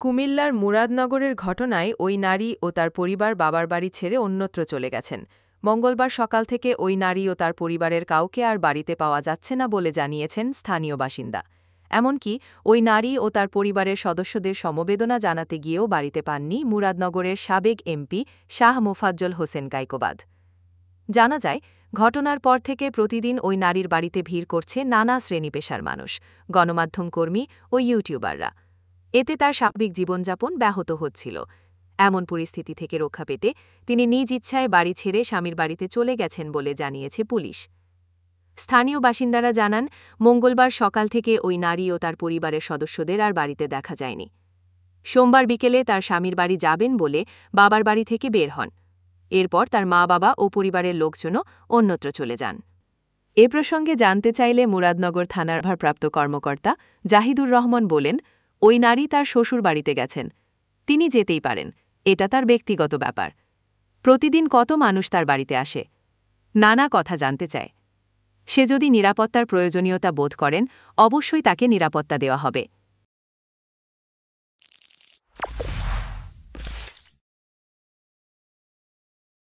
কুমিল্লার মুরাদনগরের ঘটনায় ওই নারী ও তার পরিবার বাবার বাড়ি ছেড়ে অন্যত্র চলে গেছেন। মঙ্গলবার সকাল থেকে ওই নারী ও তার পরিবারের কাউকে আর বাড়িতে পাওয়া যাচ্ছে না বলে জানিয়েছেন স্থানীয় বাসিন্দা। এমনকি ওই নারী ও তার পরিবারের সদস্যদের সমবেদনা জানাতে গিয়েও বাড়িতে পাননি মুরাদনগরের সাবেক এমপি শাহ মোফাজ্জল হোসেন কায়কোবাদ। জানা যায়, ঘটনার পর থেকে প্রতিদিন ওই নারীর বাড়িতে ভিড় করছে নানা শ্রেণী পেশার মানুষ, গণমাধ্যম কর্মী ও ইউটিউবাররা। এতে তার স্বাভাবিক জীবনযাপন ব্যাহত হচ্ছিল। এমন পরিস্থিতি থেকে রক্ষা পেতে তিনি নিজ ইচ্ছায় বাড়ি ছেড়ে স্বামীর বাড়িতে চলে গেছেন বলে জানিয়েছে পুলিশ। স্থানীয় বাসিন্দারা জানান, মঙ্গলবার সকাল থেকে ওই নারী ও তার পরিবারের সদস্যদের আর বাড়িতে দেখা যায়নি। সোমবার বিকেলে তার স্বামীর বাড়ি যাবেন বলে বাবার বাড়ি থেকে বের হন। এরপর তার মা-বাবা ও পরিবারের লোকজনও অন্যত্র চলে যান। এ প্রসঙ্গে জানতে চাইলে মুরাদনগর থানার ভারপ্রাপ্ত কর্মকর্তা জাহিদুর রহমান বলেন, ওই নারী তার শ্বশুর বাড়িতে গেছেন। তিনি যেতেই পারেন, এটা তার ব্যক্তিগত ব্যাপার। প্রতিদিন কত মানুষ তার বাড়িতে আসে, নানা কথা জানতে চায়। সে যদি নিরাপত্তার প্রয়োজনীয়তা বোধ করেন, অবশ্যই তাকে নিরাপত্তা দেওয়া হবে।